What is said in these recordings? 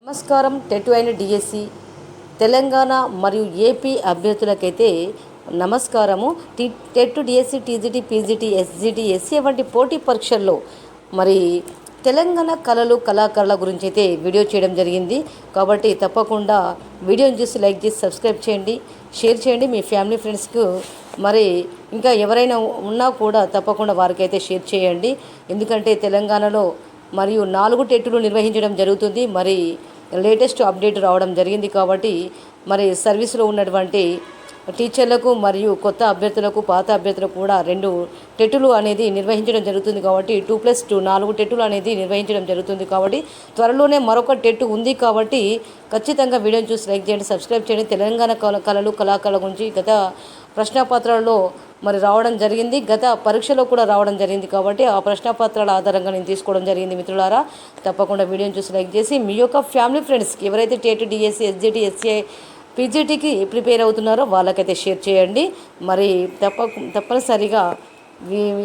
నమస్కారం. టెట్ అయిన డిఎస్సి తెలంగాణ మరియు ఏపీ అభ్యర్థులకైతే నమస్కారము. TET DSC TGT PGT SGT SC వంటి పోటీ పరీక్షల్లో మరి తెలంగాణ కళలు కళాకారుల గురించి అయితే వీడియో చేయడం జరిగింది. కాబట్టి తప్పకుండా వీడియోని చూసి లైక్ చేసి సబ్స్క్రైబ్ చేయండి, షేర్ చేయండి మీ ఫ్యామిలీ ఫ్రెండ్స్కు. మరి ఇంకా ఎవరైనా ఉన్నా కూడా తప్పకుండా వారికైతే షేర్ చేయండి. ఎందుకంటే తెలంగాణలో మరియు 4 టెట్టులు నిర్వహించడం జరుగుతుంది. మరి లేటెస్ట్ అప్డేట్ రావడం జరిగింది. కాబట్టి మరి సర్వీస్లో ఉన్నటువంటి టీచర్లకు మరియు కొత్త అభ్యర్థులకు పాత అభ్యర్థులకు కూడా 2 టెట్టులు అనేది నిర్వహించడం జరుగుతుంది. కాబట్టి 2+2 4 టెట్టులు అనేది నిర్వహించడం జరుగుతుంది. కాబట్టి త్వరలోనే మరొక టెట్టు ఉంది. కాబట్టి ఖచ్చితంగా వీడియోని చూసి లైక్ చేయండి, సబ్స్క్రైబ్ చేయండి. తెలంగాణ కళలు కళాకారుల గురించి గత ప్రశ్నపత్రాల్లో మరి రావడం జరిగింది, గత పరీక్షలో కూడా రావడం జరిగింది. కాబట్టి ఆ ప్రశ్నపత్రాల ఆధారంగా నేను తీసుకోవడం జరిగింది. మిత్రులారా, తప్పకుండా వీడియోని చూసి లైక్ చేసి మీ యొక్క ఫ్యామిలీ ఫ్రెండ్స్కి ఎవరైతే టెట్ డిఎస్సి ఎస్జిటి ఎస్సీఐ పీజీటీకి ప్రిపేర్ అవుతున్నారో వాళ్ళకైతే షేర్ చేయండి. మరి తప్పనిసరిగా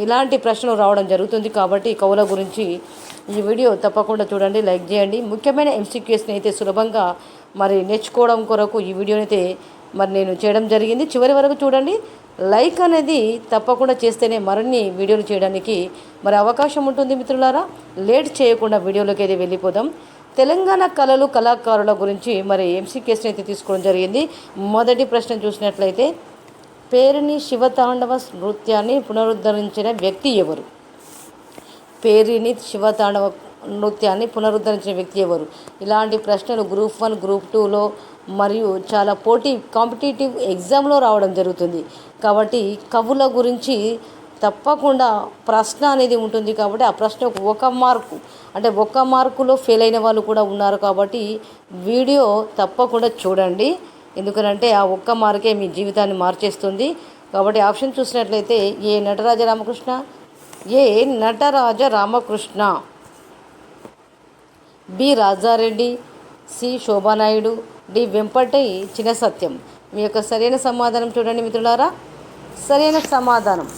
ఇలాంటి ప్రశ్నలు రావడం జరుగుతుంది. కాబట్టి కవుల గురించి ఈ వీడియో తప్పకుండా చూడండి, లైక్ చేయండి. ముఖ్యమైన ఎంసీక్యూస్ని అయితే సులభంగా మరి నేర్చుకోవడం కొరకు ఈ వీడియోని అయితే మరి నేను చేయడం జరిగింది. చివరి వరకు చూడండి. లైక్ అనేది తప్పకుండా చేస్తేనే మరిన్ని వీడియోలు చేయడానికి మరి అవకాశం ఉంటుంది. మిత్రులారా, లేట్ చేయకుండా వీడియోలోకి అయితే వెళ్ళిపోదాం. తెలంగాణ కళలు కళాకారుల గురించి మరి ఎంసీక్యూస్ని అయితే తీసుకోవడం జరిగింది. మొదటి ప్రశ్న చూసినట్లయితే, పేరిణి శివతాండవ నృత్యాన్ని పునరుద్ధరించిన వ్యక్తి ఎవరు? పేరిణి శివతాండవ నృత్యాన్ని పునరుద్ధరించిన వ్యక్తి ఎవరు? ఇలాంటి ప్రశ్నలు గ్రూప్ 1 గ్రూప్ 2లో మరియు చాలా కాంపిటేటివ్ ఎగ్జామ్లో రావడం జరుగుతుంది. కాబట్టి కవుల గురించి తప్పకుండా ప్రశ్న అనేది ఉంటుంది. కాబట్టి ఆ ప్రశ్నకు 1 మార్కు, అంటే 1 మార్కులో ఫెయిల్ అయిన వాళ్ళు కూడా ఉన్నారు. కాబట్టి వీడియో తప్పకుండా చూడండి, ఎందుకంటే ఆ 1 మార్కే మీ జీవితాన్ని మార్చేస్తుంది. కాబట్టి ఆప్షన్ చూసినట్లయితే A Nataraja Ramakrishna, A Nataraja Ramakrishna, B Raja Reddy, C Shobha Naidu, D Vempati Chinna Satyam. మీ యొక్క సరైన సమాధానం చూడండి మిత్రులారా. సరైన సమాధానం,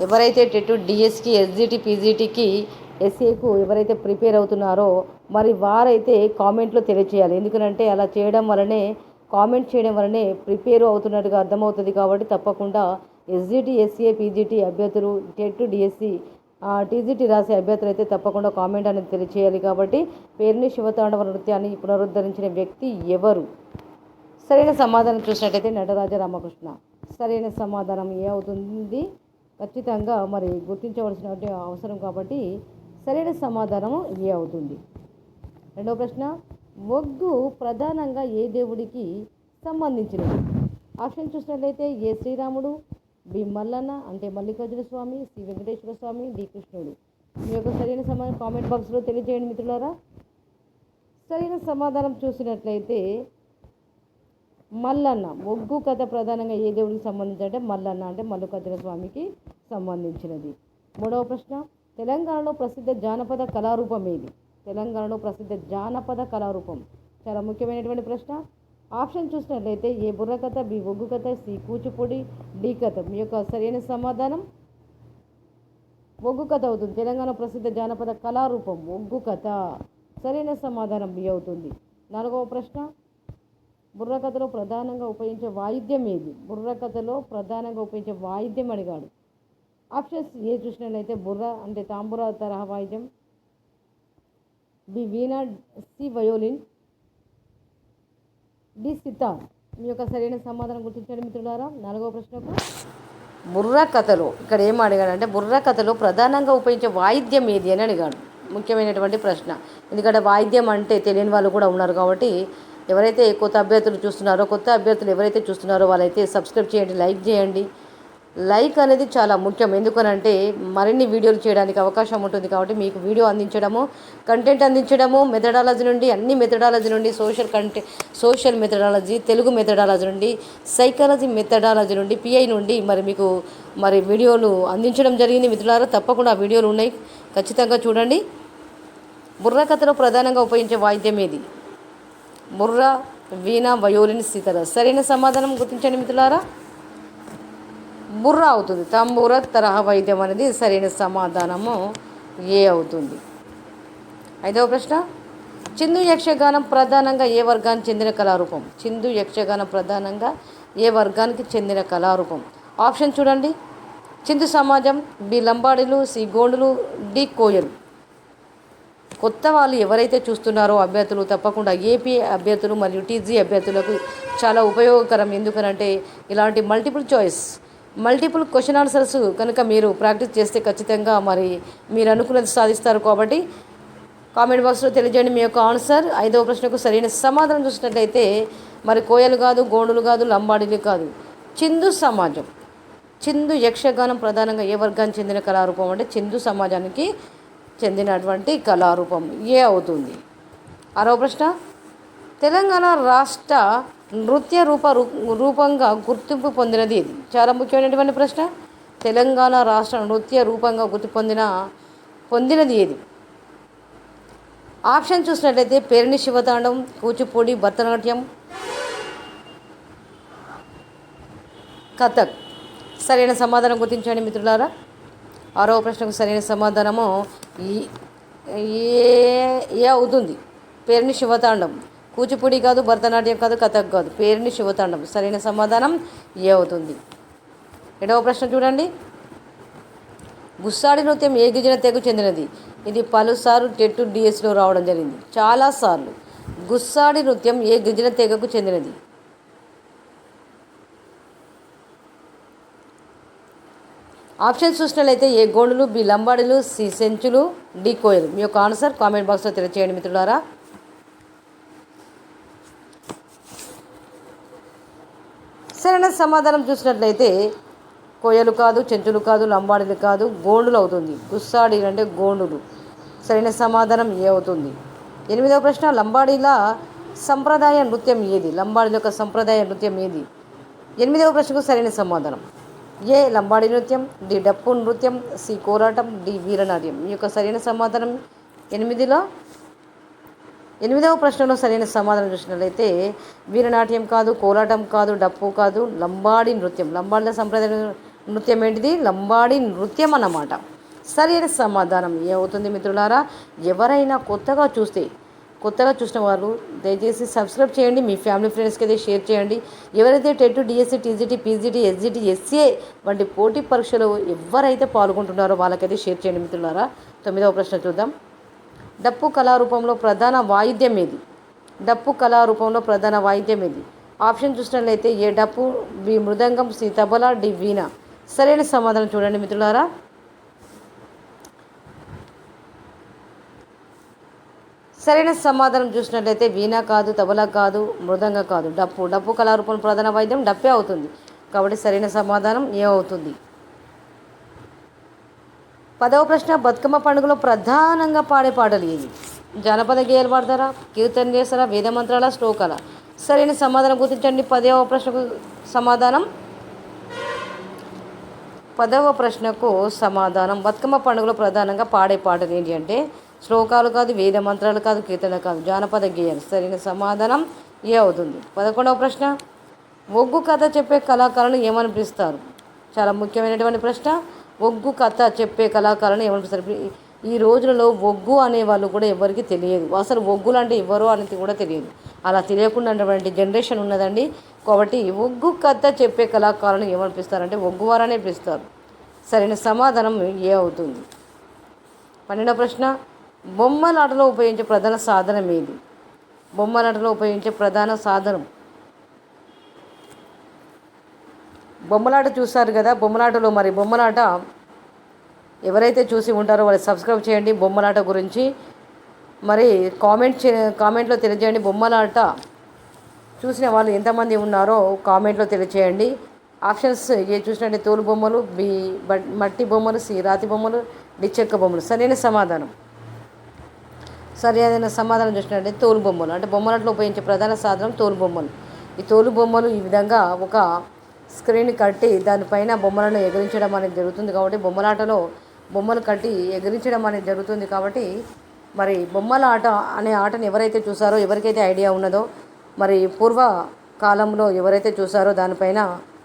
ఎవరైతే టెట్ డిఎస్కి ఎస్జిటి పీజీటీకి ఎస్ఏకు ఎవరైతే ప్రిపేర్ అవుతున్నారో మరి వారైతే కామెంట్లో తెలియచేయాలి. ఎందుకంటే అలా చేయడం వల్లనే, కామెంట్ చేయడం వల్లనే ప్రిపేర్ అవుతున్నట్టుగా అర్థమవుతుంది. కాబట్టి తప్పకుండా ఎస్జిటి ఎస్ఏ పీజీటీ అభ్యర్థులు, టెట్ డిఎస్సి టీజీటీ రాసే అభ్యర్థులు అయితే తప్పకుండా కామెంట్ అనేది తెలియచేయాలి. కాబట్టి పేరుని శివతాండవ నృత్యాన్ని పునరుద్ధరించిన వ్యక్తి ఎవరు? సరైన సమాధానం చూసినట్టయితే నటరాజ రామకృష్ణ. సరైన సమాధానం ఏ అవుతుంది? ఖచ్చితంగా మరి గుర్తించవలసిన అవసరం. కాబట్టి సరైన సమాధానము ఏ అవుతుంది. రెండవ ప్రశ్న, ఒగ్గు ప్రధానంగా ఏ దేవుడికి సంబంధించినది? ఆప్షన్ చూసినట్లయితే ఏ శ్రీరాముడు, బి మల్లన్న అంటే మల్లికార్జున స్వామి, సి వెంకటేశ్వర స్వామి, డి కృష్ణుడు. మీ యొక్క సరైన సమాధానం కామెంట్ బాక్స్లో తెలియజేయండి మిత్రులారా. సరైన సమాధానం చూసినట్లయితే మల్లన్న. ఒగ్గు కథ ప్రధానంగా ఏ దేవుడికి సంబంధించి అంటే మల్లన్న అంటే మల్లికార్జున స్వామికి సంబంధించినది. మూడవ ప్రశ్న, తెలంగాణలో ప్రసిద్ధ జానపద కళారూపం ఏది? తెలంగాణలో ప్రసిద్ధ జానపద కళారూపం చాలా ముఖ్యమైనటువంటి ప్రశ్న. ఆప్షన్ చూసినట్లయితే ఏ బుర్రకథ, బి ఒగ్గు కథ, సి కూచిపూడి, డి కథ. మీ యొక్క సరైన సమాధానం ఒగ్గు కథ అవుతుంది. తెలంగాణ ప్రసిద్ధ జానపద కళారూపం ఒగ్గు కథ. సరైన సమాధానం బి అవుతుంది. నాలుగవ ప్రశ్న, బుర్రకథలో ప్రధానంగా ఉపయోగించే వాయిద్యం ఏది? బుర్రకథలో ప్రధానంగా ఉపయోగించే వాయిద్యం అడిగాడు. ఆప్షన్స్ ఏ చూసినట్లయితే బుర్ర అంటే తాంబూర తరహా వాయిద్యం, బి వీణా, సి వయోలిన్, డి సితార్. మీ యొక్క సరైన సమాధానం గుర్తించండి మిత్రులారా. నాలుగవ ప్రశ్నకు బుర్ర కథలో ఇక్కడ ఏం అడిగాడంటే బుర్ర కథలో ప్రధానంగా ఉపయోగించే వాయిద్యం ఏది అని అడిగాడు. ముఖ్యమైనటువంటి ప్రశ్న, ఎందుకంటే వాయిద్యం అంటే తెలియని వాళ్ళు కూడా ఉన్నారు. కాబట్టి ఎవరైతే కొత్త అభ్యర్థులు ఎవరైతే చూస్తున్నారో వాళ్ళైతే సబ్స్క్రైబ్ చేయండి, లైక్ చేయండి. లైక్ అనేది చాలా ముఖ్యం. ఎందుకనంటే మరిన్ని వీడియోలు చేయడానికి అవకాశం ఉంటుంది. కాబట్టి మీకు వీడియో అందించడము, కంటెంట్ అందించడము, మెథడాలజీ నుండి అన్ని మెథడాలజీ నుండి సోషల్ మెథడాలజీ, తెలుగు మెథడాలజీ నుండి, సైకాలజీ మెథడాలజీ నుండి, పిఐ నుండి మరి మీకు మరి వీడియోలు అందించడం జరిగింది మిత్రులారా. తప్పకుండా ఆ వీడియోలు ఉన్నాయి, ఖచ్చితంగా చూడండి. బుర్ర కథలో ప్రధానంగా ఉపయోగించే వాయిద్యం ఏది? బుర్ర, వీణ, వయోలిన్, సితార్. సరైన సమాధానం గుర్తించండి మిత్రులారా. బుర్ర అవుతుంది. తంబూర తరహా వైద్యం అనేది సరైన సమాధానము ఏ అవుతుంది. ఐదవ ప్రశ్న, చిందు యక్షగానం ప్రధానంగా ఏ వర్గానికి చెందిన కళారూపం? చిందు యక్షగానం ప్రధానంగా ఏ వర్గానికి చెందిన కళారూపం? ఆప్షన్ చూడండి. చిందు సమాజం, బి లంబాడీలు, సి గోండులు, డి కోయలు. కొత్త వాళ్ళు ఎవరైతే చూస్తున్నారో అభ్యర్థులు తప్పకుండా ఏపీ అభ్యర్థులు మరియు టీజీ అభ్యర్థులకు చాలా ఉపయోగకరం. ఎందుకనంటే ఇలాంటి మల్టిపుల్ క్వశ్చన్ ఆన్సర్స్ కనుక మీరు ప్రాక్టీస్ చేస్తే ఖచ్చితంగా మరి మీరు అనుకున్నది సాధిస్తారు. కాబట్టి కామెంట్ బాక్స్లో తెలియజేయండి మీ యొక్క ఆన్సర్. 5వ ప్రశ్నకు సరైన సమాధానం చూసినట్లయితే మరి కోయలు కాదు, గోండులు కాదు, లంబాడీలు కాదు, చిందు సమాజం. చిందు యక్షగానం ప్రధానంగా ఏ వర్గానికి చెందిన కళారూపం అంటే చిందు సమాజానికి చెందినటువంటి కళారూపం ఏ అవుతుంది. 6వ ప్రశ్న తెలంగాణ రాష్ట్ర నృత్య రూపంగా గుర్తింపు పొందినది ఇది. చాలా ముఖ్యమైనటువంటి ప్రశ్న. తెలంగాణ రాష్ట్ర నృత్య రూపంగా గుర్తింపు పొందినది ఏది? ఆప్షన్ చూసినట్లయితే పేరిణి శివతాండవం, కూచిపూడి, భరతనాట్యం, కథక్. సరైన సమాధానం గుర్తించండి మిత్రులారా. 6వ ప్రశ్నకు సరైన సమాధానము ఏ అవుతుంది. పేరిణి శివతాండం. కూచిపూడి కాదు, భరతనాట్యం కాదు, కథక్ కాదు, పేరిణి శివతాండం. సరైన సమాధానం ఏ అవుతుంది. 7వ ప్రశ్న చూడండి. గుస్సాడి నృత్యం ఏ గిరిజన తెగకు చెందినది? ఇది పలుసార్లు టెట్ డిఎస్లో రావడం జరిగింది, చాలాసార్లు. గుస్సాడి నృత్యం ఏ గిరిజన తెగకు చెందినది? ఆప్షన్స్ చూసినట్లయితే ఏ గోండులు, బి లంబాడీలు, సి సెంచులు, డి కోయలు. మీ యొక్క ఆన్సర్ కామెంట్ బాక్స్లో తెలియచేయండి మిత్రులారా. సరైన సమాధానం చూసినట్లయితే కోయలు కాదు, చెంచులు కాదు, లంబాడీలు కాదు, గోండులు అవుతుంది. గుస్సాడి అంటే గోండులు. సరైన సమాధానం ఏ అవుతుంది. 8వ ప్రశ్న లంబాడీల సంప్రదాయ నృత్యం ఏది? లంబాడీల యొక్క సంప్రదాయ నృత్యం ఏది? 8వ ప్రశ్నకు సరైన సమాధానం ఏ లంబాడీ నృత్యం, డి డప్పు నృత్యం, సి కోలాటం, డి వీరనాట్యం. ఈ యొక్క సరైన సమాధానం 8వ ప్రశ్నలో సరైన సమాధానం చూసినట్లయితే వీరనాట్యం కాదు, కోలాటం కాదు, డప్పు కాదు, లంబాడీ నృత్యం. లంబాడీల సంప్రదాయ నృత్యం ఏంటిది? లంబాడీ నృత్యం అన్నమాట. సరైన సమాధానం ఏ అవుతుంది మిత్రులారా. ఎవరైనా కొత్తగా చూసిన వారు దయచేసి సబ్స్క్రైబ్ చేయండి, మీ ఫ్యామిలీ ఫ్రెండ్స్కి అయితే షేర్ చేయండి. ఎవరైతే TET, DSC, TGT, PGT, SGT, SA వంటి పోటీ పరీక్షలు ఎవరైతే పాల్గొంటున్నారో వాళ్ళకైతే షేర్ చేయండి మిత్రులారా. 9వ ప్రశ్న చూద్దాం. డప్పు కళారూపంలో ప్రధాన వాయిద్యం ఏది? డప్పు కళారూపంలో ప్రధాన వాయిద్యం ఏది? ఆప్షన్ చూసినట్లయితే ఏ డప్పు, బి మృదంగం, సి తబలా, డి వీణ. సరైన సమాధానం చూడండి మిత్రులారా. సరైన సమాధానం చూసినట్లయితే వీణ కాదు, తబలా కాదు, మృదంగం కాదు, డప్పు కళారూపం ప్రధాన వాయిద్యం డప్పే అవుతుంది. కాబట్టి సరైన సమాధానం ఏ అవుతుంది. 10వ ప్రశ్న బతుకమ్మ పండుగలో ప్రధానంగా పాడే పాటలు ఏవి? జానపద గేయాలు పాడతారా, కీర్తన చేస్తారా, వేద మంత్రాల, శ్లోకాల? సరైన సమాధానం గుర్తించండి. 10వ ప్రశ్నకు సమాధానం బతుకమ్మ పండుగలో ప్రధానంగా పాడే పాటలు ఏంటి అంటే శ్లోకాలు కాదు, వేద మంత్రాలు కాదు, కీర్తన కాదు, జానపద గేయాలు. సరైన సమాధానం ఏ అవుతుంది. 11వ ప్రశ్న ఒగ్గు కథ చెప్పే కళాకారులను ఏమని పిలుస్తారు? చాలా ముఖ్యమైనటువంటి ప్రశ్న. ఒగ్గు కథ చెప్పే కళాకారులను ఏమని పిలుస్తారు? ఈ రోజులలో ఒగ్గు అనేవాళ్ళు కూడా ఎవరికి తెలియదు. అసలు ఒగ్గులు అంటే ఎవరో అనేది కూడా తెలియదు. అలా తెలియకుండా జనరేషన్ ఉన్నదండి. కాబట్టి ఒగ్గు కథ చెప్పే కళాకారులను ఏమని పిలుస్తారంటే ఒగ్గువారనే పిలుస్తారు. సరైన సమాధానం ఏ అవుతుంది. 12వ ప్రశ్న బొమ్మలాటలో ఉపయోగించే ప్రధాన సాధనం ఏది? బొమ్మలాటలో ఉపయోగించే ప్రధాన సాధనం. బొమ్మలాట చూస్తారు కదా, బొమ్మలాట ఎవరైతే చూసి ఉంటారో వాళ్ళు సబ్స్క్రైబ్ చేయండి. బొమ్మలాట గురించి మరి కామెంట్లో తెలియజేయండి. బొమ్మలాట చూసిన వాళ్ళు ఎంతమంది ఉన్నారో కామెంట్లో తెలియజేయండి. ఆప్షన్స్ ఏ చూసినట్టే తోలు బొమ్మలు, బి మట్టి బొమ్మలు, సి రాతి బొమ్మలు, డి చెక్క బొమ్మలు. సరైన సమాధానం చూసినట్టే తోలు బొమ్మలు. అంటే బొమ్మలాటలో ఉపయోగించే ప్రధాన సాధనం తోలు బొమ్మలు. ఈ తోలు బొమ్మలు ఈ విధంగా ఒక స్క్రీన్ కట్టి దానిపైన బొమ్మలను ఎగిరించడం అనేది జరుగుతుంది. కాబట్టి బొమ్మలాటలో బొమ్మలు కట్టి ఎగిరించడం అనేది జరుగుతుంది. కాబట్టి మరి బొమ్మల ఆట అనే ఆటను ఎవరైతే చూసారో, ఎవరికైతే ఐడియా ఉన్నదో, మరి పూర్వ కాలంలో ఎవరైతే చూసారో దానిపైన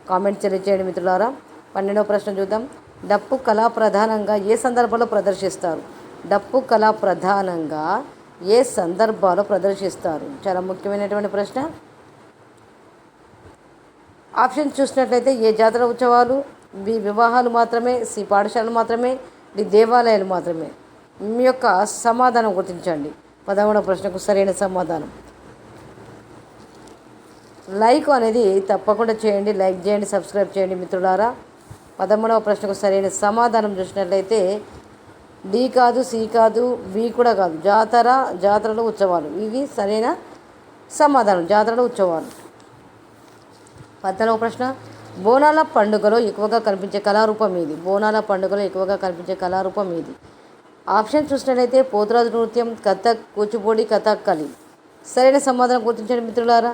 కామెంట్ తెలియజేయండి మిత్రులారా. 12వ ప్రశ్న చూద్దాం. డప్పు కళ ప్రధానంగా ఏ సందర్భంలో ప్రదర్శిస్తారు? డప్పు కళ ప్రధానంగా ఏ సందర్భాల్లో ప్రదర్శిస్తారు? చాలా ముఖ్యమైనటువంటి ప్రశ్న. ఆప్షన్ చూసినట్లయితే ఏ జాతర ఉత్సవాలు, బి వివాహాలు మాత్రమే, సి పాఠశాలలు మాత్రమే, డి దేవాలయాలు మాత్రమే. మీ యొక్క సమాధానం గుర్తించండి. 11వ ప్రశ్నకు సరైన సమాధానం. లైక్ అనేది తప్పకుండా చేయండి, లైక్ చేయండి, సబ్స్క్రైబ్ చేయండి మిత్రులారా. 13వ ప్రశ్నకు సరైన సమాధానం చూసినట్లయితే డి కాదు, సి కాదు, బి కూడా కాదు, జాతరలు ఉత్సవాలు. ఇవి సరైన సమాధానం, జాతరలు ఉత్సవాలు. 14వ ప్రశ్న బోనాల పండుగలో ఎక్కువగా కనిపించే కళారూపం ఏది? బోనాల పండుగలో ఎక్కువగా కనిపించే కళారూపం ఏది? ఆప్షన్ చూసినట్లయితే పోతురాజు నృత్యం, కథక్, కూచిపూడి, కథాకళి. సరైన సమాధానం గుర్తించండి మిత్రులారా.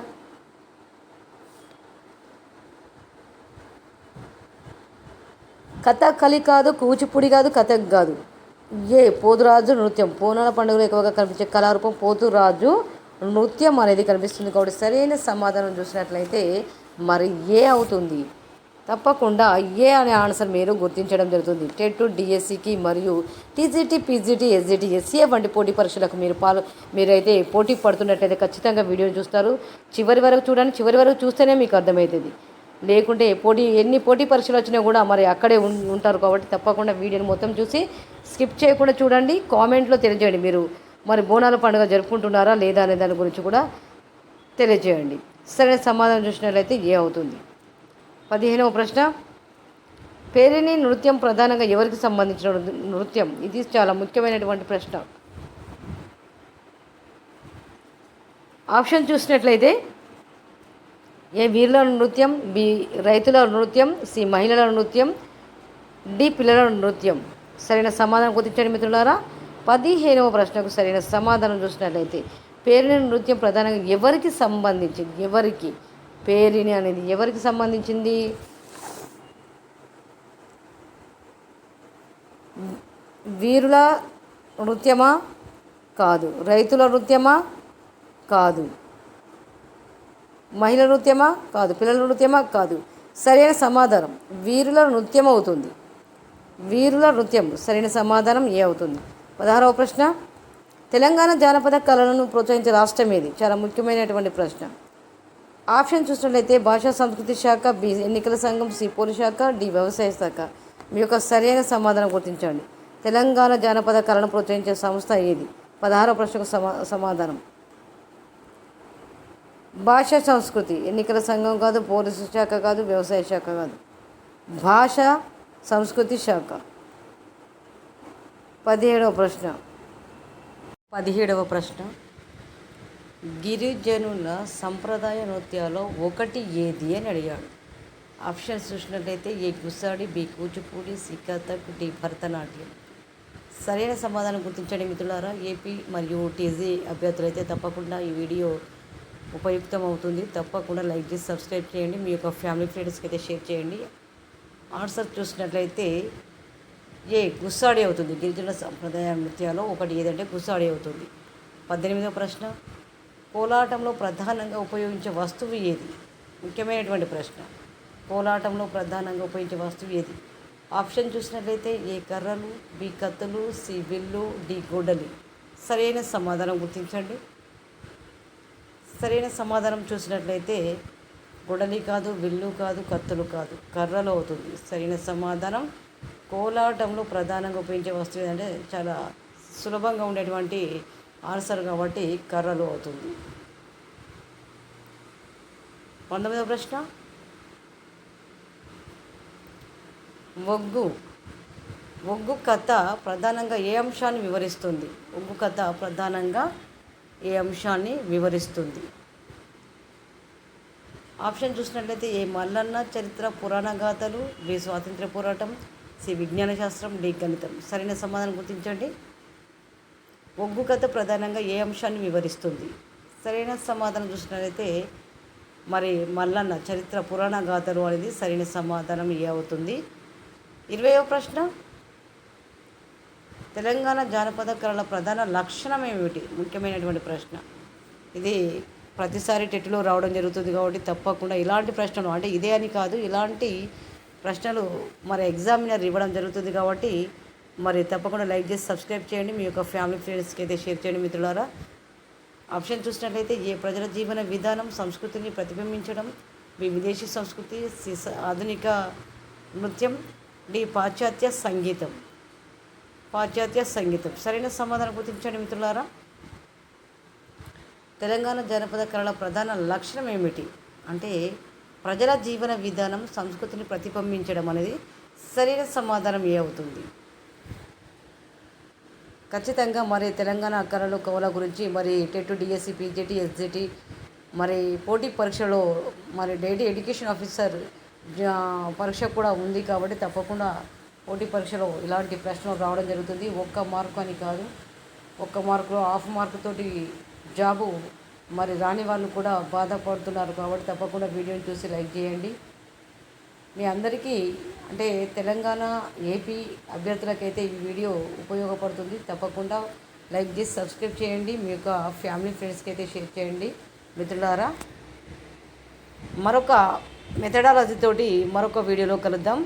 కథాకళి కాదు, కూచిపూడి కాదు, కథక్ కాదు. ఏ పోతురాజు నృత్యం. బోనాల పండుగలో ఎక్కువగా కనిపించే కళారూపం పోతురాజు నృత్యం అనేది కనిపిస్తుంది. కాబట్టి సరైన సమాధానం చూసినట్లయితే మరి ఏ అవుతుంది. తప్పకుండా ఏ అనే ఆన్సర్ మీరు గుర్తించడం జరుగుతుంది. టెట్, డిఎస్సికి మరియు టీజీటీ, పీజీటీ, ఎస్జిటి, ఎస్సీఏ వంటి పోటీ పరీక్షలకు మీరైతే పోటీ పడుతున్నట్లయితే ఖచ్చితంగా వీడియోని చూస్తారు. చివరి వరకు చూడండి. చివరి వరకు చూస్తేనే మీకు అర్థమవుతుంది. లేకుంటే ఎన్ని పోటీ పరీక్షలు వచ్చినా కూడా మరి అక్కడే ఉంటారు. కాబట్టి తప్పకుండా వీడియోని మొత్తం చూసి స్కిప్ చేయకుండా చూడండి. కామెంట్లో తెలియజేయండి మీరు మరి బోనాల పండుగ జరుపుకుంటున్నారా లేదా అనే దాని గురించి కూడా తెలియజేయండి. సరైన సమాధానం చూసినట్లయితే ఏ అవుతుంది. 15వ ప్రశ్న పేరిణి నృత్యం ప్రధానంగా ఎవరికి సంబంధించిన నృత్యం? ఇది చాలా ముఖ్యమైనటువంటి ప్రశ్న. ఆప్షన్ చూసినట్లయితే ఏ వీరుల నృత్యం, బి రైతుల నృత్యం, సి మహిళల నృత్యం, డి పిల్లల నృత్యం. సరైన సమాధానం గుర్తించండి మిత్రులారా. 15వ ప్రశ్నకు సరైన సమాధానం చూసినట్లయితే పేరిణి నృత్యం ప్రధానంగా ఎవరికి సంబంధించింది? ఎవరికి పేరిణి అనేది ఎవరికి సంబంధించింది? వీరుల నృత్యమా? కాదు. రైతుల నృత్యమా? కాదు. మహిళల నృత్యమా? కాదు. పిల్లల నృత్యమా? కాదు. సరైన సమాధానం వీరుల నృత్యం అవుతుంది. వీరుల నృత్యం సరైన సమాధానం ఏ అవుతుంది. 16వ ప్రశ్న తెలంగాణ జానపద కళలను ప్రోత్సహించే రాష్ట్రం ఏది? చాలా ముఖ్యమైనటువంటి ప్రశ్న. ఆప్షన్ చూసినట్లయితే భాషా సంస్కృతి శాఖ, బి ఎన్నికల సంఘం, సి పోలీస్ శాఖ, డి వ్యవసాయ శాఖ. మీ యొక్క సరైన సమాధానం గుర్తించండి. తెలంగాణ జానపద కళను ప్రోత్సహించే సంస్థ ఏది? 16వ ప్రశ్నకు సమాధానం భాషా సంస్కృతి. ఎన్నికల సంఘం కాదు, పోలీసు శాఖ కాదు, వ్యవసాయ శాఖ కాదు, భాషా సంస్కృతి శాఖ. 17వ ప్రశ్న గిరిజనుల సంప్రదాయ నృత్యాల్లో ఒకటి ఏది అని అడిగాడు. ఆప్షన్స్ చూసినట్లయితే A Gussadi, B Kuchipudi, C Kathak, D Bharatanatyam. సరైన సమాధానం గుర్తించండి మిత్రులారా. ఏపీ మరియు టీజీ అభ్యర్థులైతే తప్పకుండా ఈ వీడియో ఉపయుక్తం అవుతుంది. తప్పకుండా లైక్ చేసి సబ్స్క్రైబ్ చేయండి. మీ యొక్క ఫ్యామిలీ ఫ్రెండ్స్కి అయితే షేర్ చేయండి. ఆన్సర్ చూసినట్లయితే ఏ గుస్సాడి అవుతుంది. గిరిజనుల సంప్రదాయ నృత్యాల్లో ఒకటి ఏదంటే గుస్సాడి అవుతుంది. 18వ ప్రశ్న కోలాటంలో ప్రధానంగా ఉపయోగించే వస్తువు ఏది? ముఖ్యమైనటువంటి ప్రశ్న. కోలాటంలో ప్రధానంగా ఉపయోగించే వస్తువు ఏది? ఆప్షన్ చూసినట్లయితే ఏ కర్రలు, బి కత్తులు, సి విల్లు, డి గొడ్డలి. సరైన సమాధానం గుర్తించండి. సరైన సమాధానం చూసినట్లయితే గొడలి కాదు, విల్లు కాదు, కత్తులు కాదు, కర్రలు అవుతుంది. సరైన సమాధానం కోలాటంలో ప్రధానంగా ఉపయోగించే వస్తువు ఏంటంటే చాలా సులభంగా ఉండేటువంటి ఆన్సర్ కాబట్టి కర్రలు అవుతుంది. 19వ ప్రశ్న ఒగ్గు కథ ప్రధానంగా ఏ అంశాన్ని వివరిస్తుంది? ఒగ్గు కథ ప్రధానంగా ఏ అంశాన్ని వివరిస్తుంది? ఆప్షన్ చూసినట్లయితే ఏ మల్లన్న చరిత్ర, పురాణ గాథలు, బి స్వాతంత్ర పోరాటం, సి విజ్ఞాన శాస్త్రం, డి గణితం. సరైన సమాధానం గుర్తించండి. ఒగ్గు కథ ప్రధానంగా ఏ అంశాన్ని వివరిస్తుంది? సరైన సమాధానం చూసినట్లయితే మరి మల్లన్న చరిత్ర, పురాణ గాథలు అనేది సరైన సమాధానం ఏ అవుతుంది. 20వ ప్రశ్న తెలంగాణ జానపద కళల ప్రధాన లక్షణం ఏమిటి? ముఖ్యమైనటువంటి ప్రశ్న. ఇది ప్రతిసారి టెట్లో రావడం జరుగుతుంది కాబట్టి తప్పకుండా ఇలాంటి ప్రశ్నలు అంటే ఇదే అని కాదు, ఇలాంటి ప్రశ్నలు మరి ఎగ్జామినర్ ఇవ్వడం జరుగుతుంది కాబట్టి మరి తప్పకుండా లైక్ చేసి సబ్స్క్రైబ్ చేయండి. మీ యొక్క ఫ్యామిలీ ఫ్రెండ్స్కి అయితే షేర్ చేయండి మిత్రులారా. ఆప్షన్ చూసినట్లయితే ఏ ప్రజల జీవన విధానం సంస్కృతిని ప్రతిబింబించడం, బి విదేశీ సంస్కృతి, ఆధునిక నృత్యం, డి పాశ్చాత్య సంగీతం. పాశ్చాత్య సంగీతం సరైన సమాధానం గుర్తించండి మిత్రులారా. తెలంగాణ జానపద కళల ప్రధాన లక్షణం ఏమిటి అంటే ప్రజల జీవన విధానం సంస్కృతిని ప్రతిబింబించడం అనేది సరైన సమాధానం ఏ అవుతుంది. ఖచ్చితంగా మరి తెలంగాణ కళలు కవుల గురించి మరి టెట్, డిఎస్సి, పీజీటీ, ఎస్జిటి మరి పోటీ పరీక్షలో మరి డైలీ ఎడ్యుకేషన్ ఆఫీసర్ పరీక్ష కూడా ఉంది కాబట్టి తప్పకుండా పోటీ పరీక్షలో ఇలాంటి ప్రశ్నలు రావడం జరుగుతుంది. ఒక్క మార్కు అని కాదు, ఒక్క మార్కులో హాఫ్ మార్కుతోటి జాబు మరి రాని వాళ్ళు కూడా బాధపడుతున్నారు కాబట్టి తప్పకుండా వీడియోని చూసి లైక్ చేయండి. మీ అందరికీ అంటే తెలంగాణ ఏపీ అభ్యర్థులకైతే ఈ వీడియో ఉపయోగపడుతుంది. తప్పకుండా లైక్ చేసి సబ్స్క్రైబ్ చేయండి. మీ యొక్క ఫ్యామిలీ ఫ్రెండ్స్కి అయితే షేర్ చేయండి మిత్రులారా. మరొక మెథడాలజీతోటి మరొక వీడియోలో కలుద్దాం.